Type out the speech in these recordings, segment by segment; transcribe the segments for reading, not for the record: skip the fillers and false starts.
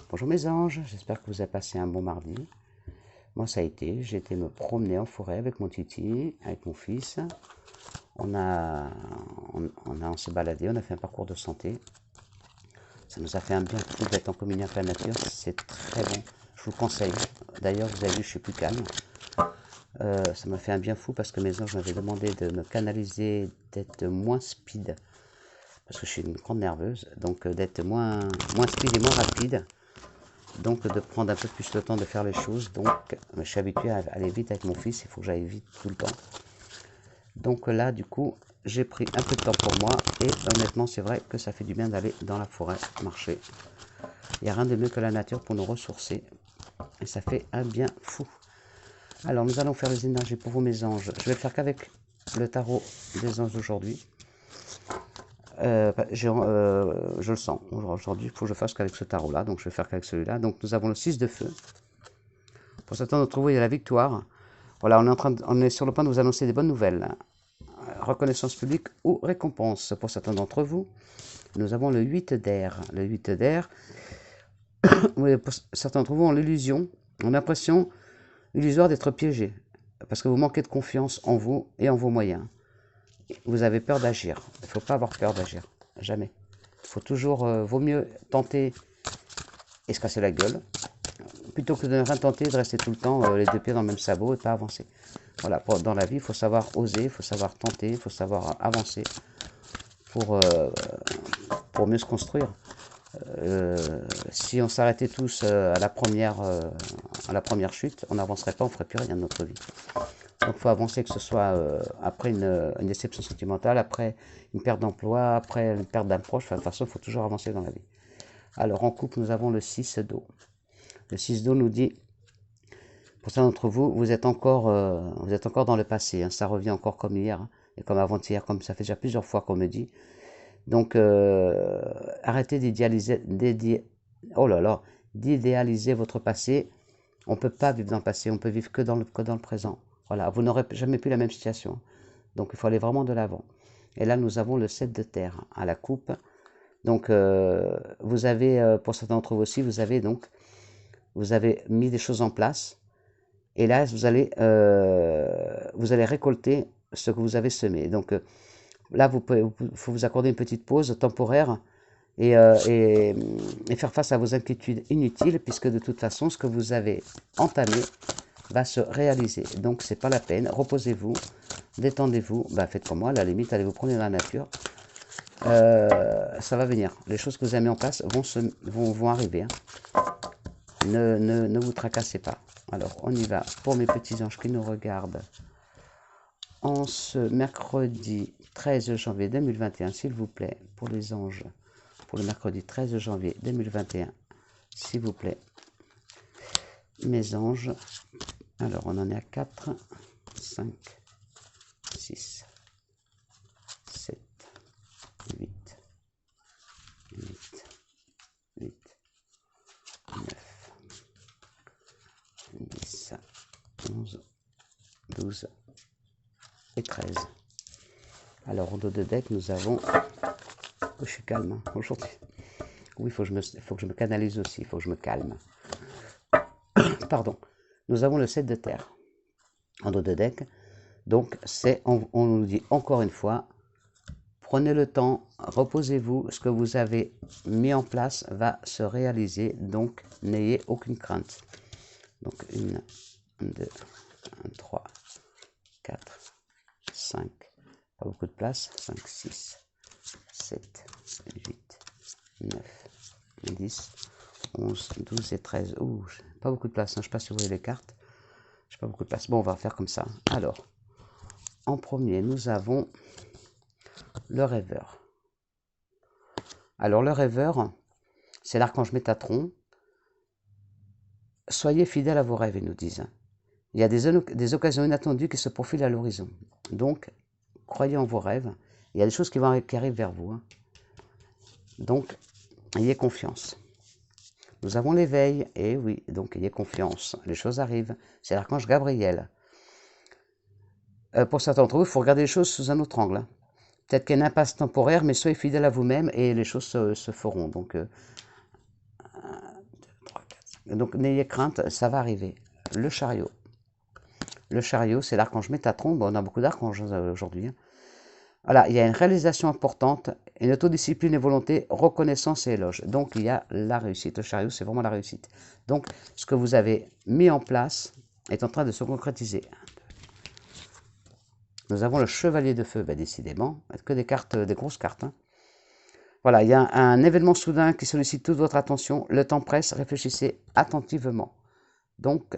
Bonjour mes anges, j'espère que vous avez passé un bon mardi. Moi ça a été, j'ai été me promener en forêt avec mon titi, avec mon fils. On s'est baladé, on a fait un parcours de santé. Ça nous a fait un bien fou d'être en communion avec la nature, c'est très bon. Je vous conseille. D'ailleurs vous avez vu, je suis plus calme. Ça m'a fait un bien fou parce que mes anges m'avaient demandé de me canaliser, d'être moins speed. Parce que je suis une grande nerveuse, donc d'être moins speed et moins rapide. Donc de prendre un peu plus le temps de faire les choses. Donc je suis habitué à aller vite avec mon fils, il faut que j'aille vite tout le temps. Donc là du coup j'ai pris un peu de temps pour moi et honnêtement c'est vrai que ça fait du bien d'aller dans la forêt marcher. Il n'y a rien de mieux que la nature pour nous ressourcer et ça fait un bien fou. Alors nous allons faire les énergies pour vous mes anges. Je vais le faire qu'avec le tarot des anges d'aujourd'hui. Je le sens. Aujourd'hui, il faut que je fasse qu'avec ce tarot-là. Donc, je vais faire qu'avec celui-là. Donc, nous avons le 6 de feu. Pour certains d'entre vous, il y a la victoire. Voilà, on est sur le point de vous annoncer des bonnes nouvelles. Reconnaissance publique ou récompense. Pour certains d'entre vous, nous avons le 8 d'air. Le 8 d'air, pour certains d'entre vous ont l'illusion, ont l'impression illusoire d'être piégé. Parce que vous manquez de confiance en vous et en vos moyens. Vous avez peur d'agir. Il ne faut pas avoir peur d'agir. Jamais. Il faut toujours, vaut mieux tenter et se casser la gueule, plutôt que de ne rien tenter, de rester tout le temps les deux pieds dans le même sabot et pas avancer. Voilà, dans la vie, il faut savoir oser, il faut savoir tenter, il faut savoir avancer pour, euh, pour mieux se construire. Si on s'arrêtait tous à la première chute, on n'avancerait pas, on ne ferait plus rien de notre vie. Donc il faut avancer, que ce soit après une déception sentimentale, après une perte d'emploi, après une perte d'un proche. Enfin, de toute façon, il faut toujours avancer dans la vie. Alors en couple, nous avons le 6 d'eau. Le 6 d'eau nous dit, pour certains d'entre vous, vous êtes encore dans le passé. Hein, ça revient encore comme hier, hein, et comme avant-hier, comme ça fait déjà plusieurs fois qu'on me dit. Donc arrêtez oh là là, d'idéaliser votre passé. On ne peut pas vivre dans le passé, on peut vivre que dans le présent. Voilà, vous n'aurez jamais plus la même situation. Donc il faut aller vraiment de l'avant. Et là, nous avons le 7 de terre à la coupe. Donc vous avez, pour certains d'entre vous aussi, vous avez mis des choses en place. Et là, vous allez récolter ce que vous avez semé. Donc là, il faut vous accorder une petite pause temporaire et faire face à vos inquiétudes inutiles, puisque de toute façon, ce que vous avez entamé va se réaliser. Donc, c'est pas la peine. Reposez-vous, détendez-vous. Bah, faites comme moi, à la limite, allez vous promener dans la nature. Ça va venir. Les choses que vous avez mis en place vont arriver. Hein. Ne vous tracassez pas. Alors, on y va pour mes petits anges qui nous regardent en ce mercredi 13 janvier 2021, s'il vous plaît, pour les anges, pour le mercredi 13 janvier 2021, s'il vous plaît, mes anges. Alors, on en est à 4, 5, 6, 7, 8, 8, 8, 9, 10, 11, 12 et 13. Alors, au dos de deck, nous avons... Oh, je suis calme hein, aujourd'hui. Oui, il faut que je me canalise aussi, il faut que je me calme. Pardon. Nous avons le 7 de terre en dos de deck. Donc, on nous dit encore une fois, prenez le temps, reposez-vous, ce que vous avez mis en place va se réaliser, donc n'ayez aucune crainte. Donc, 1, 2, 3, 4, 5, pas beaucoup de place, 5, 6, 7, 8, 9, 10, 11, 12 et 13. Ouh, pas beaucoup de place, hein. Je ne sais pas si vous voyez les cartes. Je n'ai pas beaucoup de place. Bon, on va faire comme ça. Alors, en premier, nous avons le rêveur. Alors, le rêveur, c'est l'archange Métatron. Soyez fidèles à vos rêves, ils nous disent. Il y a des occasions inattendues qui se profilent à l'horizon. Donc, croyez en vos rêves. Il y a des choses qui arrivent vers vous. Hein. Donc, ayez confiance. Nous avons l'éveil, et oui, donc ayez confiance. Les choses arrivent. C'est l'archange Gabriel. Pour certains d'entre vous, il faut regarder les choses sous un autre angle. Hein. Peut-être qu'il y a une impasse temporaire, mais soyez fidèle à vous-même et les choses se feront. Donc, Donc n'ayez crainte, ça va arriver. Le chariot. Le chariot, c'est l'archange Métatron. Bon, on a beaucoup d'archanges aujourd'hui. Hein. Voilà, il y a une réalisation importante, une autodiscipline et volonté, reconnaissance et éloge. Donc, il y a la réussite. Le chariot, c'est vraiment la réussite. Donc, ce que vous avez mis en place est en train de se concrétiser. Nous avons le chevalier de feu, ben, décidément, que des cartes, des grosses cartes. Hein. Voilà, il y a un événement soudain qui sollicite toute votre attention. Le temps presse, réfléchissez attentivement. Donc,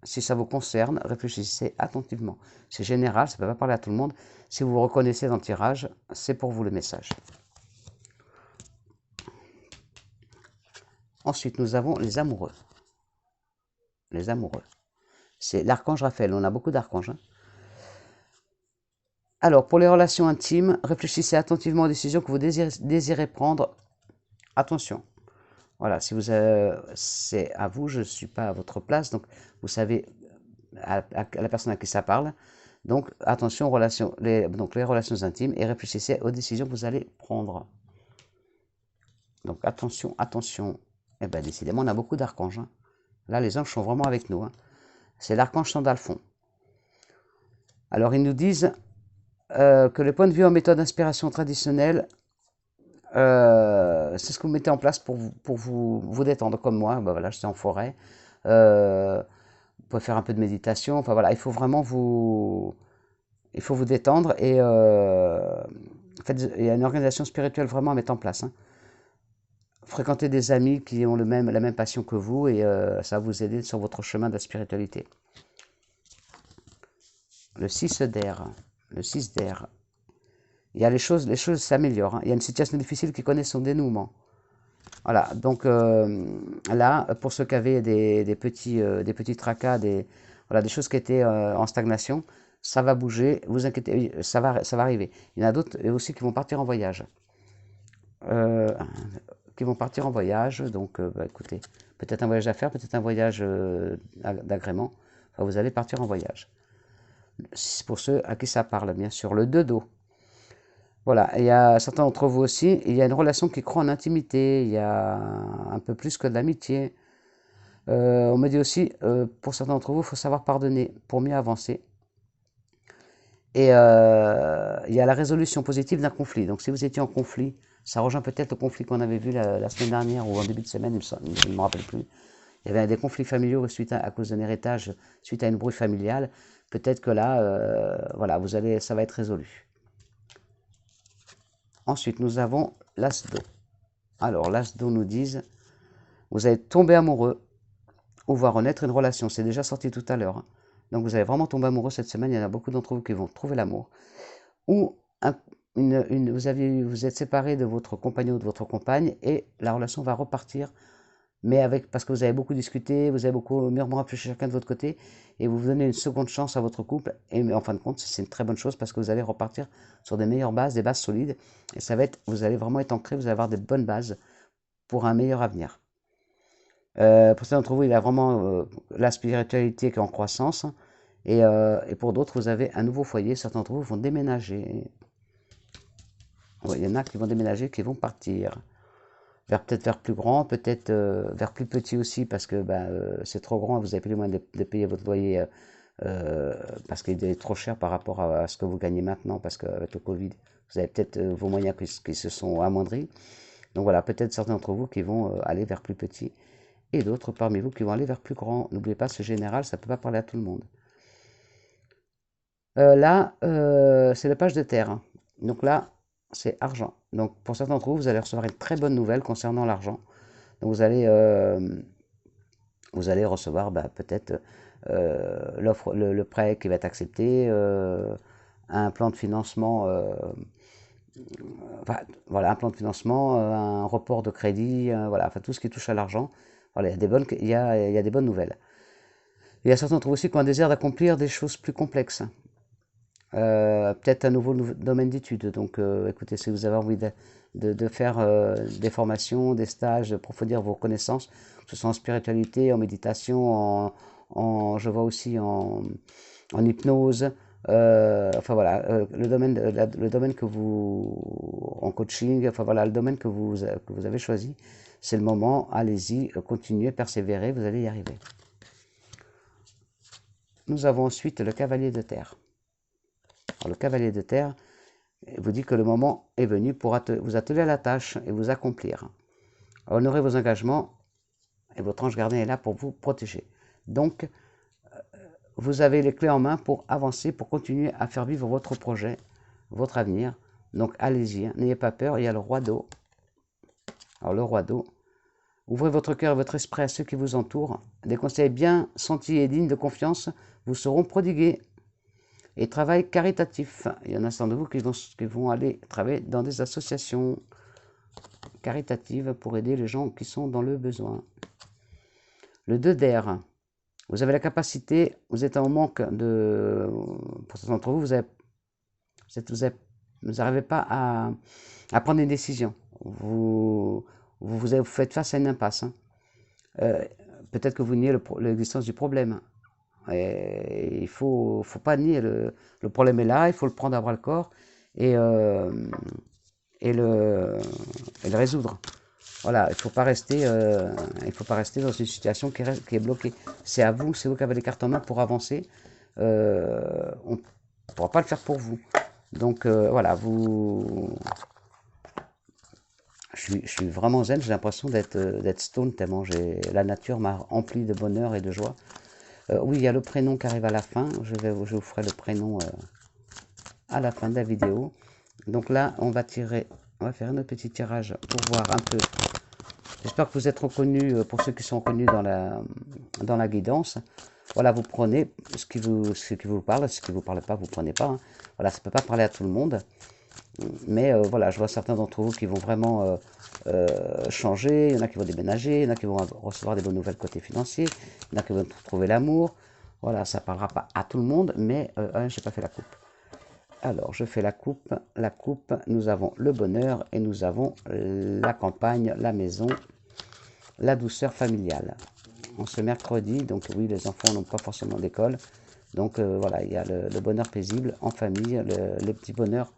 si ça vous concerne, réfléchissez attentivement. C'est général, ça ne peut pas parler à tout le monde. Si vous vous reconnaissez dans le tirage, c'est pour vous le message. Ensuite, nous avons les amoureux. Les amoureux. C'est l'archange Raphaël. On a beaucoup d'archanges. Hein. Alors, pour les relations intimes, réfléchissez attentivement aux décisions que vous désirez prendre. Attention. Voilà, si vous c'est à vous, je ne suis pas à votre place, donc vous savez à la personne à qui ça parle. Donc, attention aux relations, les relations intimes et réfléchissez aux décisions que vous allez prendre. Donc, attention, attention. Eh bien, décidément, on a beaucoup d'archanges. Hein. Là, les anges sont vraiment avec nous. Hein. C'est l'archange Sandalphon. Alors, ils nous disent que le point de vue en méthode d'inspiration traditionnelle, c'est ce que vous mettez en place pour vous détendre, comme moi. Ben voilà, j'étais en forêt. Vous pouvez faire un peu de méditation. Enfin voilà, il faut vraiment vous détendre et en fait, il y a une organisation spirituelle vraiment à mettre en place. Hein. Fréquentez des amis qui ont la même passion que vous et ça va vous aider sur votre chemin de la spiritualité. Le 6 d'air. Le 6 d'air. Il y a les choses s'améliorent. Hein. Il y a une situation difficile qui connaît son dénouement. Voilà, donc là, pour ceux qui avaient des petits tracas, voilà, des choses qui étaient en stagnation, ça va bouger, vous inquiétez, ça va arriver. Il y en a d'autres aussi qui vont partir en voyage. Donc bah, écoutez, peut-être un voyage à faire, peut-être un voyage d'agrément. Enfin, vous allez partir en voyage. Pour ceux à qui ça parle, bien sûr. Le 2 d'eau. Voilà, il y a certains d'entre vous aussi, il y a une relation qui croît en intimité, il y a un peu plus que de l'amitié. On me dit aussi, pour certains d'entre vous, il faut savoir pardonner pour mieux avancer. Et il y a la résolution positive d'un conflit. Donc si vous étiez en conflit, ça rejoint peut-être le conflit qu'on avait vu la semaine dernière ou en début de semaine, je ne me rappelle plus. Il y avait des conflits familiaux à cause d'un héritage, suite à une brouille familiale. Peut-être que là, voilà, ça va être résolu. Ensuite, nous avons l'as d'eau. Alors, l'as d'eau nous dit, vous allez tomber amoureux ou voir renaître une relation. C'est déjà sorti tout à l'heure. Hein. Donc, vous allez vraiment tomber amoureux cette semaine. Il y en a beaucoup d'entre vous qui vont trouver l'amour. Ou vous êtes séparé de votre compagnon ou de votre compagne et la relation va repartir. Mais parce que vous avez beaucoup discuté, vous avez beaucoup mûrement réfléchi chacun de votre côté, et vous donnez une seconde chance à votre couple, et en fin de compte, c'est une très bonne chose parce que vous allez repartir sur des meilleures bases, des bases solides, et vous allez vraiment être ancré, vous allez avoir des bonnes bases pour un meilleur avenir. Pour certains d'entre vous, il y a vraiment la spiritualité qui est en croissance, et pour d'autres, vous avez un nouveau foyer, certains d'entre vous vont déménager. Ouais, il y en a qui vont déménager, qui vont partir. Peut-être vers plus grand, peut-être vers plus petit aussi, parce que c'est trop grand, vous n'avez plus les moyens de payer votre loyer parce qu'il est trop cher par rapport à ce que vous gagnez maintenant, parce qu'avec le Covid, vous avez peut-être vos moyens qui se sont amoindris. Donc voilà, peut-être certains d'entre vous qui vont aller vers plus petit, et d'autres parmi vous qui vont aller vers plus grand. N'oubliez pas, c'est général, ça ne peut pas parler à tout le monde. Là, c'est la page de terre. Hein. Donc là, c'est argent. Donc pour certains d'entre vous, vous allez recevoir une très bonne nouvelle concernant l'argent. Donc vous allez recevoir peut-être l'offre, le prêt qui va être accepté, un plan de financement, enfin, voilà, un plan de financement, un report de crédit, voilà, enfin tout ce qui touche à l'argent. Voilà, il y a des bonnes nouvelles. Il y a certains d'entre vous aussi qui ont un désir d'accomplir des choses plus complexes. Peut-être un nouveau domaine d'études. Donc, écoutez, si vous avez envie de faire des formations, des stages, d'approfondir vos connaissances, que ce soit en spiritualité, en méditation, je vois aussi en hypnose, enfin voilà, le domaine que vous, en coaching, enfin voilà, le domaine que vous avez choisi, c'est le moment, allez-y, continuez, persévérez, vous allez y arriver. Nous avons ensuite le cavalier de terre. Alors, le cavalier de terre vous dit que le moment est venu pour vous atteler à la tâche et vous accomplir. Honorez vos engagements et votre ange gardien est là pour vous protéger. Donc, vous avez les clés en main pour avancer, pour continuer à faire vivre votre projet, votre avenir. Donc, allez-y, hein, n'ayez pas peur, il y a le roi d'eau. Alors, le roi d'eau, ouvrez votre cœur et votre esprit à ceux qui vous entourent. Des conseils bien sentis et dignes de confiance vous seront prodigués. Et travail caritatif. Il y en a certains de vous qui vont aller travailler dans des associations caritatives pour aider les gens qui sont dans le besoin. Le 2 d'air. Vous avez la capacité, vous êtes en manque de... Pour certains d'entre vous, vous n'arrivez pas à prendre des décisions. Vous faites face à une impasse. Hein. Peut-être que vous niez l'existence du problème. Et il ne faut pas nier, le problème est là, il faut le prendre à bras le corps et le résoudre. Voilà, il ne faut pas rester dans une situation qui est bloquée. C'est à vous, c'est vous qui avez les cartes en main pour avancer. On ne pourra pas le faire pour vous. Donc voilà, je suis vraiment zen, j'ai l'impression d'être stone tellement la nature m'a rempli de bonheur et de joie. Oui, il y a le prénom qui arrive à la fin. Je vous ferai le prénom à la fin de la vidéo. Donc là, on va faire un petit tirage pour voir un peu. J'espère que vous êtes reconnus, pour ceux qui sont reconnus dans la guidance. Voilà, vous prenez ce qui vous parle, ce qui ne vous parle pas, vous ne prenez pas. Hein. Voilà, ça ne peut pas parler à tout le monde. Mais voilà, je vois certains d'entre vous qui vont vraiment changer, il y en a qui vont déménager, il y en a qui vont recevoir des bonnes nouvelles côté financier, il y en a qui vont trouver l'amour. Voilà, ça ne parlera pas à tout le monde, mais je n'ai pas fait la coupe. Alors, je fais la coupe. La coupe, nous avons le bonheur et nous avons la campagne, la maison, la douceur familiale. En ce mercredi, donc oui, les enfants n'ont pas forcément d'école. Donc voilà, il y a le bonheur paisible en famille, le petit bonheur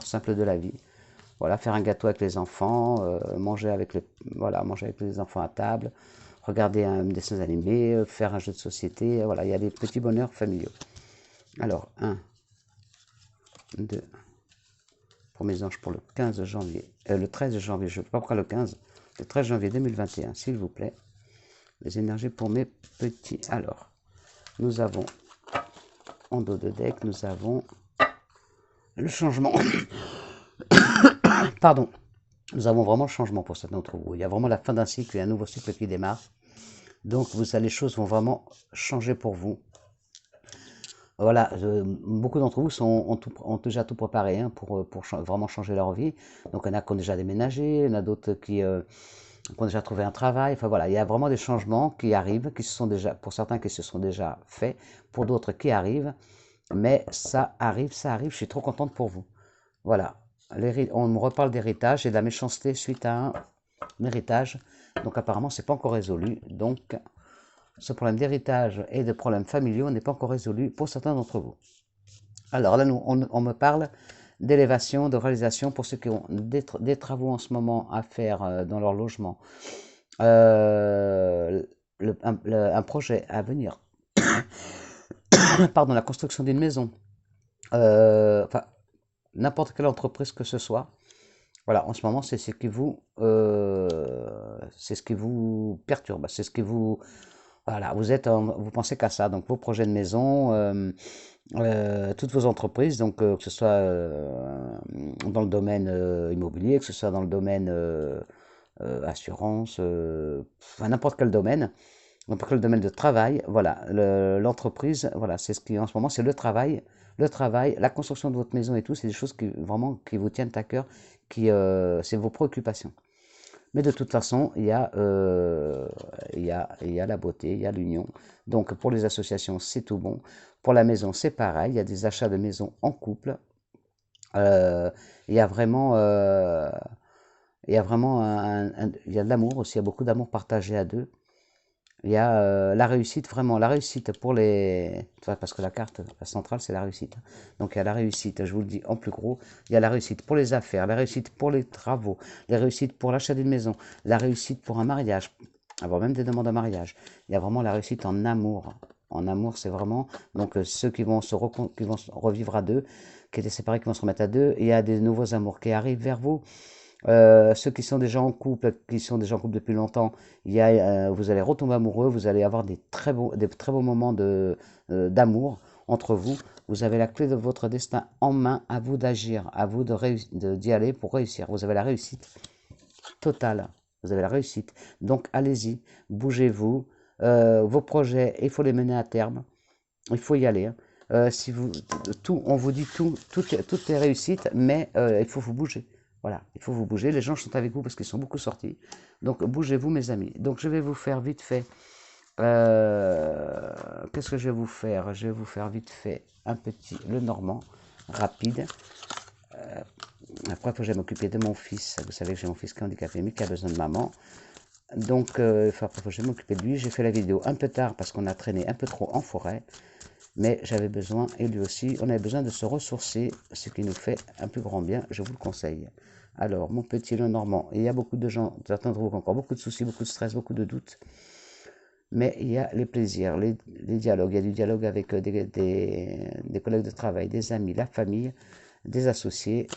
simple de la vie. Voilà, faire un gâteau avec les enfants, manger avec les enfants à table, regarder un dessin animé, faire un jeu de société. Voilà, il y a des petits bonheurs familiaux. Alors, 1, 2, pour mes anges, pour le 15 janvier, le 13 janvier, je ne sais pas pourquoi le 15, le 13 janvier 2021, s'il vous plaît. Les énergies pour mes petits. Alors, nous avons en dos de deck, nous avons le changement. Pardon. Nous avons vraiment le changement pour certains d'entre vous. Il y a vraiment la fin d'un cycle et un nouveau cycle qui démarre. Donc, les choses vont vraiment changer pour vous. Voilà, beaucoup d'entre vous ont déjà tout préparé hein, pour vraiment changer leur vie. Donc, il y en a qui ont déjà déménagé, il y en a d'autres qui ont déjà trouvé un travail. Enfin voilà, il y a vraiment des changements qui arrivent, pour certains qui se sont déjà faits, pour d'autres qui arrivent. Mais ça arrive, je suis trop contente pour vous. Voilà, on me reparle d'héritage et de la méchanceté suite à un héritage. Donc apparemment, c'est pas encore résolu. Donc, ce problème d'héritage et de problèmes familiaux n'est pas encore résolu pour certains d'entre vous. Alors là, on me parle d'élévation, de réalisation pour ceux qui ont des travaux en ce moment à faire dans leur logement. Un projet à venir. Pardon, la construction d'une maison. Enfin, n'importe quelle entreprise que ce soit. Voilà, en ce moment, c'est ce qui vous perturbe, c'est ce qui vous... Voilà, vous pensez qu'à ça, donc vos projets de maison, toutes vos entreprises, donc que ce soit dans le domaine immobilier, que ce soit dans le domaine assurance, enfin n'importe quel domaine de travail, voilà, l'entreprise, voilà, c'est ce qui en ce moment, c'est le travail, la construction de votre maison et tout, c'est des choses qui vraiment qui vous tiennent à cœur, c'est vos préoccupations. Mais de toute façon, il y a la beauté, il y a l'union. Donc pour les associations, c'est tout bon. Pour la maison, c'est pareil. Il y a des achats de maison en couple. Il y a vraiment, il y a de l'amour aussi. Il y a beaucoup d'amour partagé à deux. Il y a la réussite, vraiment, la réussite pour les... Parce que la carte la centrale, c'est la réussite. Donc il y a la réussite, je vous le dis en plus gros, il y a la réussite pour les affaires, la réussite pour les travaux, la réussite pour l'achat d'une maison, la réussite pour un mariage, avoir même des demandes en mariage. Il y a vraiment la réussite en amour. En amour, c'est vraiment... Donc ceux qui vont qui vont se revivre à deux, qui étaient séparés, qui vont se remettre à deux, il y a des nouveaux amours qui arrivent vers vous. Ceux qui sont déjà en couple, depuis longtemps, vous allez retomber amoureux, vous allez avoir des très beaux moments d'amour entre vous. Vous avez la clé de votre destin en main, à vous d'agir, à vous d'y aller pour réussir. Vous avez la réussite totale, vous avez la réussite. Donc allez-y, bougez-vous. Vos projets, il faut les mener à terme, il faut y aller. Si vous, on vous dit toutes les réussites, mais il faut vous bouger. Voilà, il faut vous bouger. Les gens sont avec vous parce qu'ils sont beaucoup sortis. Donc, bougez-vous, mes amis. Donc, je vais vous faire vite fait. Qu'est-ce que je vais vous faire? Je vais vous faire vite fait un petit le normand, rapide. Après, il faut que je m'occuper de mon fils. Vous savez que j'ai mon fils qui est handicapé, mais qui a besoin de maman. Donc, il faut que je m'occuper de lui. J'ai fait la vidéo un peu tard parce qu'on a traîné un peu trop en forêt. Mais j'avais besoin, et lui aussi, on avait besoin de se ressourcer, ce qui nous fait un plus grand bien, je vous le conseille. Alors, mon petit Lenormand, il y a beaucoup de gens, certains d'entre vous ont encore beaucoup de soucis, beaucoup de stress, beaucoup de doutes, mais il y a les plaisirs, les dialogues, il y a du dialogue avec des collègues de travail, des amis, la famille, des associés.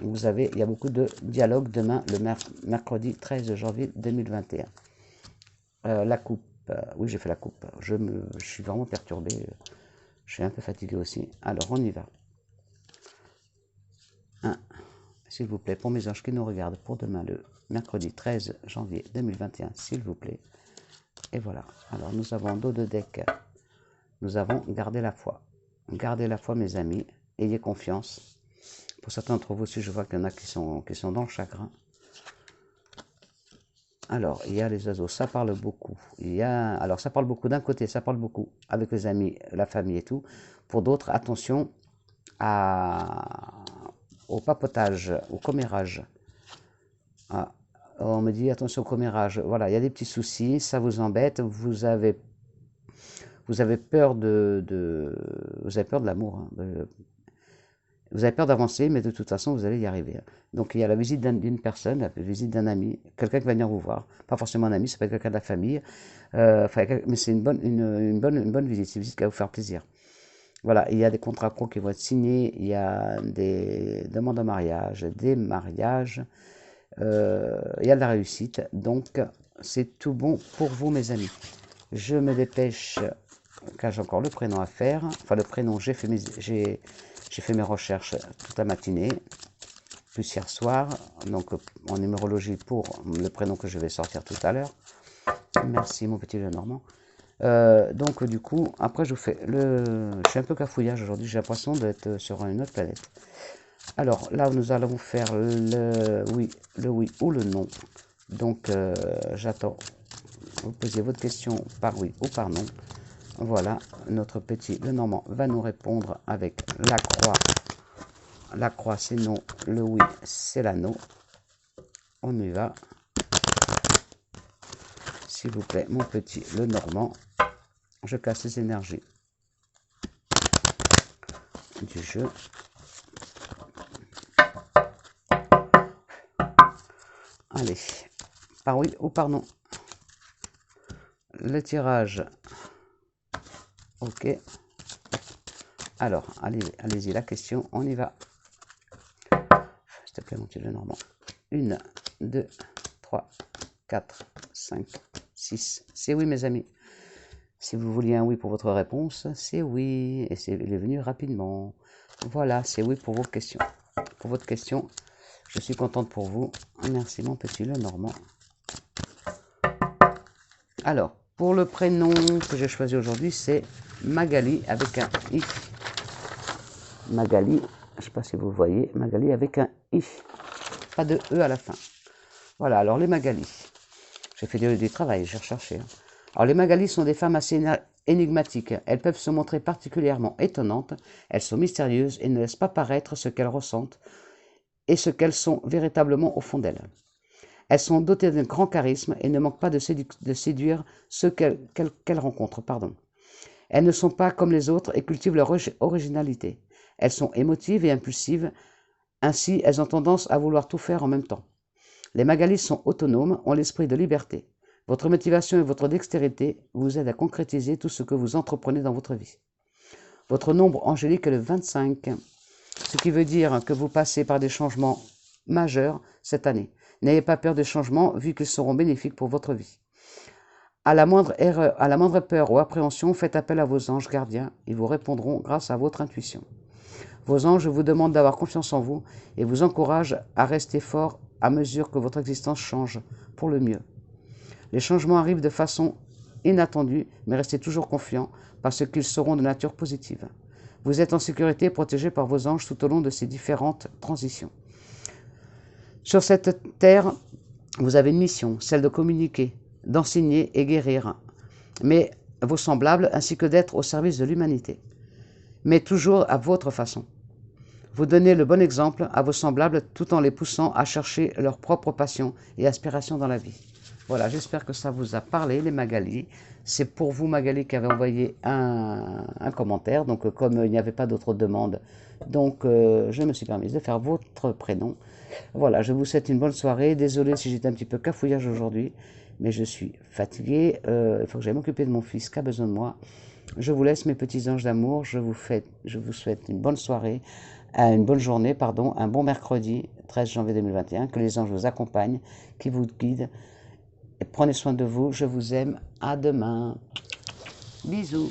Il y a beaucoup de dialogues demain, le mercredi 13 janvier 2021. La coupe, oui j'ai fait la coupe, je suis vraiment perturbé. Je suis un peu fatigué aussi. Alors, on y va. 1. S'il vous plaît, pour mes anges qui nous regardent pour demain, le mercredi 13 janvier 2021, s'il vous plaît. Et voilà. Alors, nous avons dos de deck. Nous avons gardé la foi. Gardez la foi, mes amis. Ayez confiance. Pour certains d'entre vous aussi, je vois qu'il y en a qui sont dans le chagrin. Alors, il y a les oiseaux, ça parle beaucoup. Alors, ça parle beaucoup d'un côté, ça parle beaucoup avec les amis, la famille et tout. Pour d'autres, attention au papotage, au commérage. Ah, on me dit attention au commérage. Voilà, il y a des petits soucis, ça vous embête. Vous avez peur vous avez peur de l'amour. Vous avez peur d'avancer, mais de toute façon, vous allez y arriver. Donc, il y a la visite d'une personne, la visite d'un ami, quelqu'un qui va venir vous voir. Pas forcément un ami, ça peut être quelqu'un de la famille. Mais c'est une bonne visite. C'est une visite qui va vous faire plaisir. Voilà, il y a des contrats pro qui vont être signés. Il y a des demandes en mariage, des mariages. Il y a de la réussite. Donc, c'est tout bon pour vous, mes amis. Je me dépêche, car j'ai encore le prénom à faire. Enfin, le prénom, j'ai fait mes recherches toute la matinée, plus hier soir, donc en numérologie pour le prénom que je vais sortir tout à l'heure. Merci mon petit Lenormand. Donc du coup, après je vous fais je suis un peu cafouillage aujourd'hui, j'ai l'impression d'être sur une autre planète. Alors là, nous allons faire le oui ou le non. Donc j'attends. Vous posez votre question par oui ou par non. Voilà, notre petit Lenormand va nous répondre avec la croix. La croix, c'est non. Le oui, c'est la non. On y va. S'il vous plaît, mon petit Lenormand. Je casse les énergies du jeu. Allez, par oui ou par non. Le tirage. Ok. Alors, allez-y, la question, on y va. S'il te plaît, mon petit Lenormand. 1, 2, 3, 4, 5, 6. C'est oui, mes amis. Si vous vouliez un oui pour votre réponse, c'est oui. Et il est venu rapidement. Voilà, c'est oui pour vos questions. Pour votre question, je suis contente pour vous. Merci, mon petit Lenormand. Alors, pour le prénom que j'ai choisi aujourd'hui, c'est Magali avec un I. Magali, je ne sais pas si vous voyez, Magali avec un I. Pas de E à la fin. Voilà, alors les Magali. J'ai fait du travail, j'ai recherché. Hein. Alors les Magali sont des femmes assez énigmatiques. Elles peuvent se montrer particulièrement étonnantes. Elles sont mystérieuses et ne laissent pas paraître ce qu'elles ressentent et ce qu'elles sont véritablement au fond d'elles. Elles sont dotées d'un grand charisme et ne manquent pas de séduire ceux qu'elles rencontrent. Pardon. Elles ne sont pas comme les autres et cultivent leur originalité. Elles sont émotives et impulsives, ainsi elles ont tendance à vouloir tout faire en même temps. Les Magali sont autonomes, ont l'esprit de liberté. Votre motivation et votre dextérité vous aident à concrétiser tout ce que vous entreprenez dans votre vie. Votre nombre angélique est le 25, ce qui veut dire que vous passez par des changements majeurs cette année. N'ayez pas peur des changements vu qu'ils seront bénéfiques pour votre vie. À la moindre erreur, à la moindre peur ou appréhension, faites appel à vos anges gardiens. Ils vous répondront grâce à votre intuition. Vos anges vous demandent d'avoir confiance en vous et vous encouragent à rester fort à mesure que votre existence change pour le mieux. Les changements arrivent de façon inattendue, mais restez toujours confiant parce qu'ils seront de nature positive. Vous êtes en sécurité et protégé par vos anges tout au long de ces différentes transitions. Sur cette terre, vous avez une mission, celle de communiquer, d'enseigner et guérir, mais vos semblables ainsi que d'être au service de l'humanité, mais toujours à votre façon. Vous donnez le bon exemple à vos semblables tout en les poussant à chercher leur propre passion et aspiration dans la vie. Voilà, j'espère que ça vous a parlé, les Magali. C'est pour vous, Magali, qui avez envoyé un commentaire. Donc, comme il n'y avait pas d'autres demandes, donc je me suis permise de faire votre prénom. Voilà, je vous souhaite une bonne soirée. Désolée si j'étais un petit peu cafouillage aujourd'hui, mais je suis fatiguée. Il faut que j'aille m'occuper de mon fils qui a besoin de moi. Je vous laisse, mes petits anges d'amour. Je vous souhaite une bonne soirée, une bonne journée, pardon, un bon mercredi 13 janvier 2021. Que les anges vous accompagnent, qui vous guident. Et prenez soin de vous, je vous aime, à demain. Bisous.